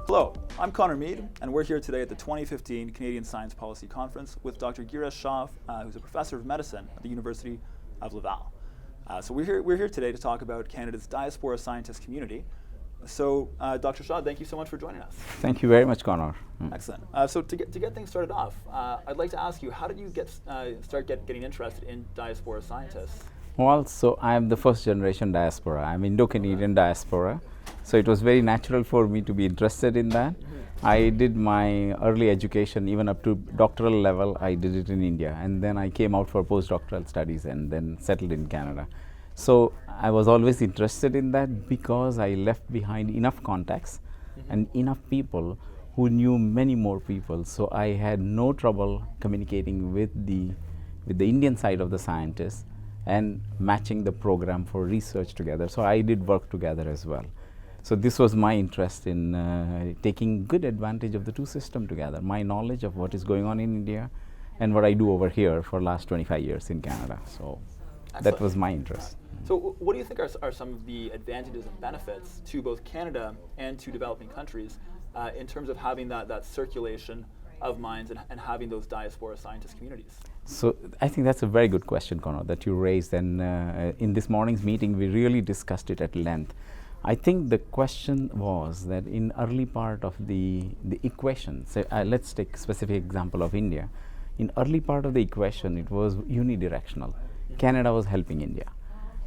Hello, I'm Conor Meade, and we're here today at the 2015 Canadian Science Policy Conference with Dr. Girish Shah, who's a professor of medicine at the University of Laval. So we're here today to talk about Canada's diaspora scientist community. So, Dr. Shah, thank you so much for joining us. Thank you very much, Conor. Excellent. So to get things started off, I'd like to ask you, how did you start getting interested in diaspora scientists? Well, so I am the first generation diaspora. I'm Indo-Canadian diaspora. So it was very natural for me to be interested in that. I did my early education, even up to doctoral level, I did it in India. And then I came out for postdoctoral studies and then settled in Canada. So I was always interested in that because I left behind enough contacts and enough people who knew many more people. So I had no trouble communicating with the Indian side of the scientists and matching the program for research together. So I did work together as well. So this was my interest in taking good advantage of the two systems together, my knowledge of what is going on in India and what I do over here for the last 25 years in Canada. So Excellent. That was my interest. So what do you think are some of the advantages and benefits to both Canada and to developing countries in terms of having that circulation of minds and having those diaspora scientist communities? So I think that's a very good question, Conor, that you raised, and in this morning's meeting we really discussed it at length. I think the question was that in early part of the equation, so let's take a specific example of India. In early part of the equation, it was unidirectional. Canada was helping India.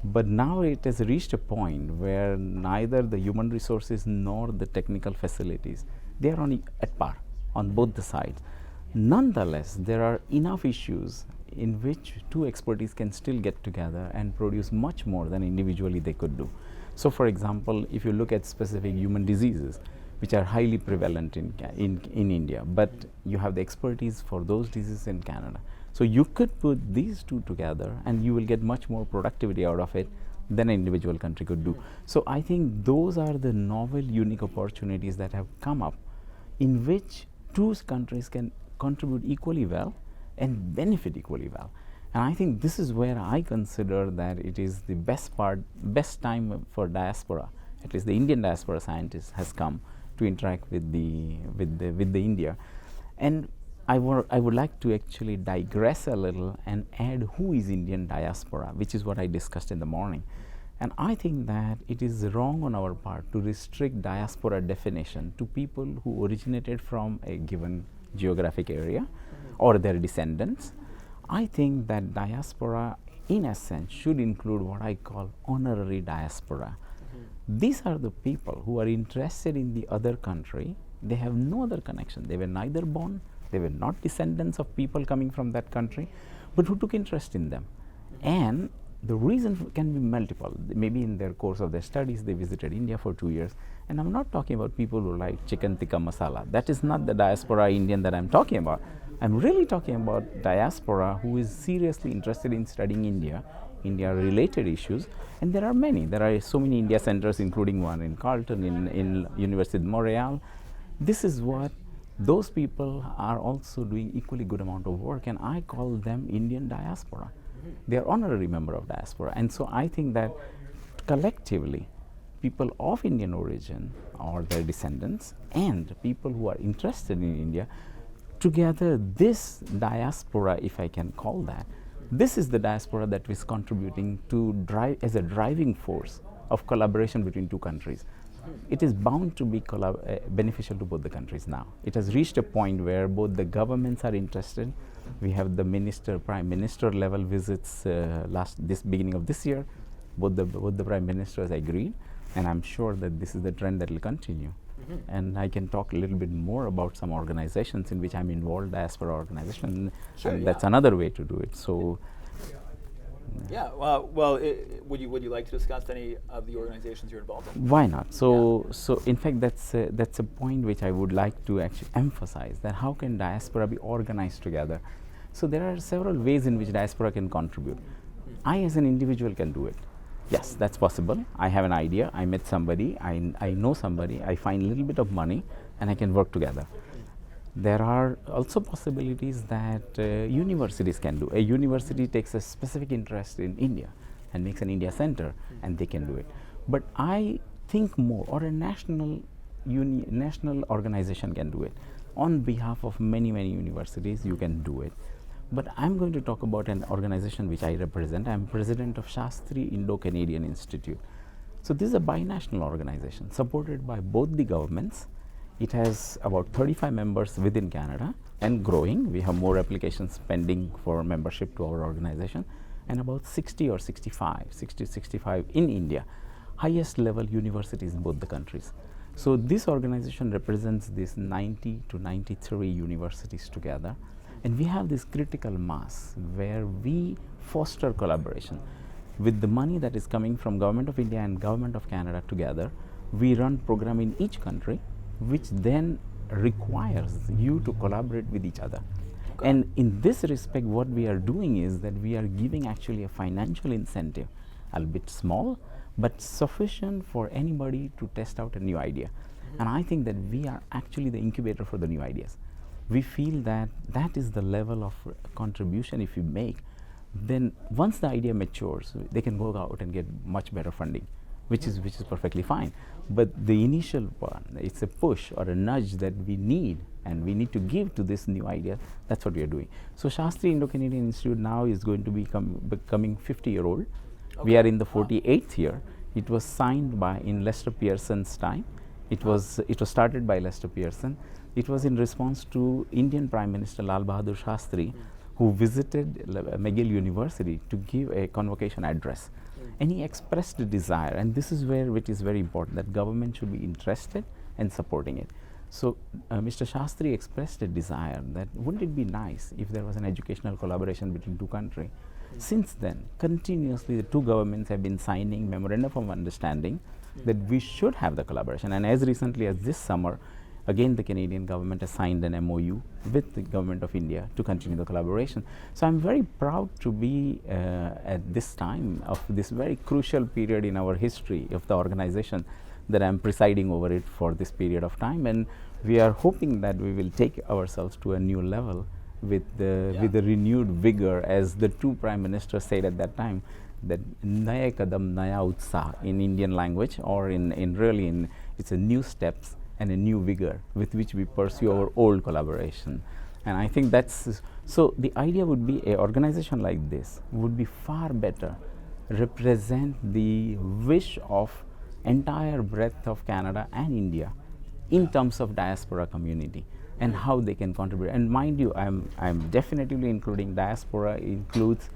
But now it has reached a point where neither the human resources nor the technical facilities, they are at par on both the sides. Nonetheless, there are enough issues in which two expertise can still get together and produce much more than individually they could do. So for example, if you look at specific human diseases, which are highly prevalent in India, but you have the expertise for those diseases in Canada. So you could put these two together and you will get much more productivity out of it than an individual country could do. So I think those are the novel, unique opportunities that have come up in which two countries can contribute equally well and benefit equally well. And I think this is where I consider that it is the best time for diaspora, at least the Indian diaspora scientists has come to interact with the India. And I would like to actually digress a little and add who is Indian diaspora, which is what I discussed in the morning. And I think that it is wrong on our part to restrict diaspora definition to people who originated from a given geographic area or their descendants. I think that diaspora, in essence, should include what I call honorary diaspora. These are the people who are interested in the other country. They have no other connection. They were neither born, they were not descendants of people coming from that country, but who took interest in them. And the reason can be multiple. Maybe in their course of their studies, they visited India for 2 years. And I'm not talking about people who like chicken tikka masala. That is not the diaspora Indian that I'm talking about. I'm really talking about diaspora who is seriously interested in studying India-related issues. And there are many. There are so many India centers, including one in Carleton, in Université de Montréal. This is what those people are also doing equally good amount of work, and I call them Indian diaspora. They are honorary member of diaspora. And so I think that collectively, people of Indian origin or their descendants and people who are interested in India, together this diaspora, if I can call that, this is the diaspora that is contributing to drive as a driving force of collaboration between two countries. It is bound to be beneficial to both the countries now. It has reached a point where both the governments are interested. We have the prime minister level visits this beginning of this year. Both the prime ministers agreed, and I'm sure that this is the trend that will continue. And I can talk a little bit more about some organizations in which I'm involved, diaspora organization, Sure, and that's another way to do it. So. Yeah, would you like to discuss any of the organizations you're involved in? Why not? So in fact, that's a point which I would like to actually emphasize, that how can diaspora be organized together? So there are several ways in which diaspora can contribute. I as an individual can do it. Yes, that's possible. I have an idea, I met somebody, I know somebody, I find a little bit of money, and I can work together. There are also possibilities that universities can do. A university takes a specific interest in India and makes an India center, and they can do it. But I think more, or a national national organization can do it. On behalf of many universities, you can do it. But I'm going to talk about an organization which I represent. I'm president of Shastri Indo-Canadian Institute. So this is a binational organization supported by both the governments. It has about 35 members within Canada and growing. We have more applications pending for membership to our organization, and about 60 to 65 in India, highest level universities in both the countries. So this organization represents these 90 to 93 universities together, and we have this critical mass where we foster collaboration. With the money that is coming from Government of India and Government of Canada together, we run program in each country, which then requires you to collaborate with each other. Okay. And in this respect, what we are doing is that we are giving actually a financial incentive, albeit small, but sufficient for anybody to test out a new idea. And I think that we are actually the incubator for the new ideas. We feel that that is the level of contribution if you make, then once the idea matures, they can go out and get much better funding, which is perfectly fine. But the initial one, it's a push or a nudge that we need, and we need to give to this new idea. That's what we are doing. So Shastri Indo-Canadian Institute now is going to becoming 50-year-old. Okay. We are in the 48th year. It was signed in Lester Pearson's time. It was started by Lester Pearson. It was in response to Indian Prime Minister Lal Bahadur Shastri, who visited McGill University to give a convocation address. And he expressed a desire, and this is where it is very important, that government should be interested and supporting it. So Mr. Shastri expressed a desire that wouldn't it be nice if there was an educational collaboration between two countries. Since then, continuously the two governments have been signing memorandum of understanding that we should have the collaboration. And as recently as this summer, again the Canadian government has signed an MOU with the Government of India to continue the collaboration. So I'm very proud to be at this time of this very crucial period in our history of the organization, that I'm presiding over it for this period of time, and we are hoping that we will take ourselves to a new level with the renewed vigor, as the two prime ministers said at that time, that Naya Kadam Naya Utsah in Indian language, or it's a new steps and a new vigor with which we pursue our old collaboration. And I think so the idea would be an organization like this would be far better represent the wish of entire breadth of Canada and India in terms of diaspora community and how they can contribute. And mind you, I'm definitely including diaspora, includes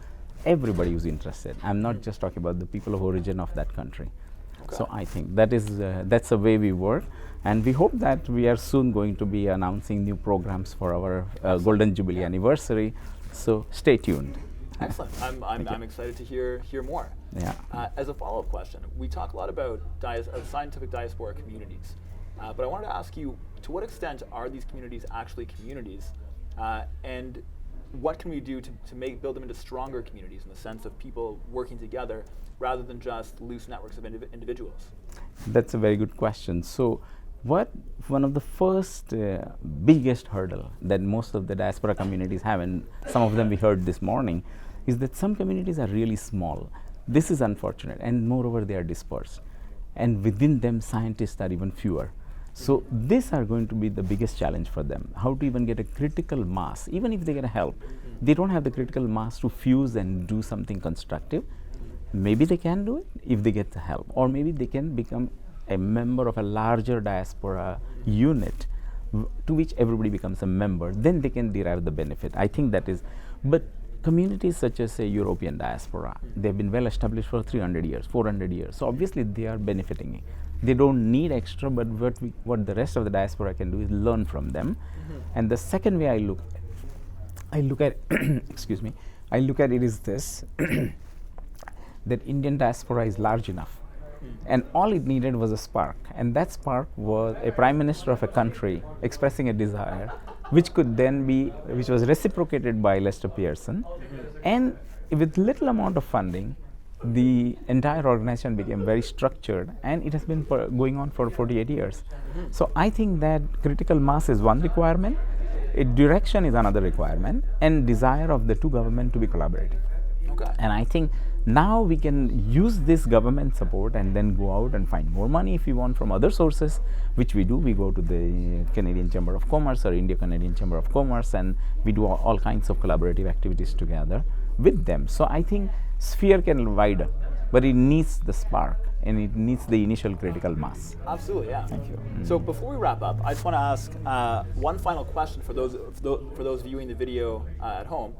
everybody who's interested. I'm not just talking about the people of origin of that country. Okay. So I think that's the way we work, and we hope that we are soon going to be announcing new programs for our Golden Jubilee anniversary. So stay tuned. Excellent. I'm excited to hear more. Yeah. As a follow-up question, we talk a lot about scientific diaspora communities, but I wanted to ask you, to what extent are these communities actually communities, and what can we do to build them into stronger communities in the sense of people working together rather than just loose networks of individuals? That's a very good question. So one of the first biggest hurdle that most of the diaspora communities have, and some of them we heard this morning, is that some communities are really small. This is unfortunate, and moreover they are dispersed, and within them scientists are even fewer. So these are going to be the biggest challenge for them, how to even get a critical mass. Even if they get help, they don't have the critical mass to fuse and do something constructive. Maybe they can do it if they get the help, or maybe they can become a member of a larger diaspora unit to which everybody becomes a member. Then they can derive the benefit. I think that is, but communities such as a European diaspora, they've been well established for 300 years, 400 years. So obviously they are benefiting. They don't need extra, but what the rest of the diaspora can do is learn from them. And the second way I look at excuse me, I look at it is this, that Indian diaspora is large enough. And all it needed was a spark, and that spark was a prime minister of a country expressing a desire, which was reciprocated by Lester Pearson, and with little amount of funding, the entire organization became very structured, and it has been going on for 48 years. So I think that critical mass is one requirement, direction is another requirement, and desire of the two governments to be collaborating. Okay. And I think Now we can use this government support and then go out and find more money if we want from other sources, which we do. We go to the Canadian Chamber of Commerce or India-Canadian Chamber of Commerce, and we do all kinds of collaborative activities together with them. So I think sphere can widen, but it needs the spark and it needs the initial critical mass. Absolutely, yeah. Thank you. So before we wrap up, I just want to ask one final question for those viewing the video at home.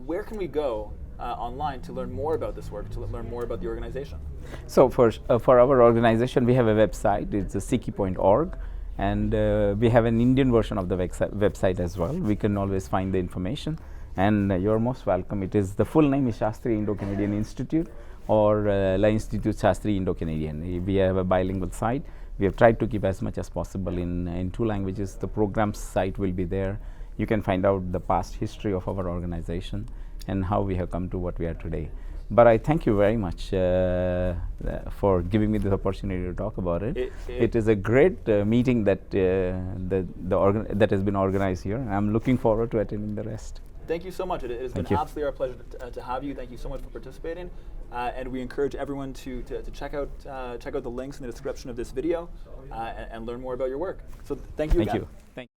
Where can we go online to learn more about this work, to learn more about the organization? So for our organization, we have a website. It's siki.org, and we have an Indian version of the website as well. We can always find the information, and you're most welcome. It is, the full name is Shastri Indo-Canadian Institute, or L'Institut Shastri Indo-Canadian. We have a bilingual site. We have tried to keep as much as possible in 2 languages. The program site will be there. You can find out the past history of our organization and how we have come to what we are today. But I thank you very much for giving me this opportunity to talk about it. It is a great meeting that that has been organized here. I'm looking forward to attending the rest. Thank you so much. It has been absolutely our pleasure to have you. Thank you so much for participating. And we encourage everyone to check out the links in the description of this video and learn more about your work. So thank you again. Thank you.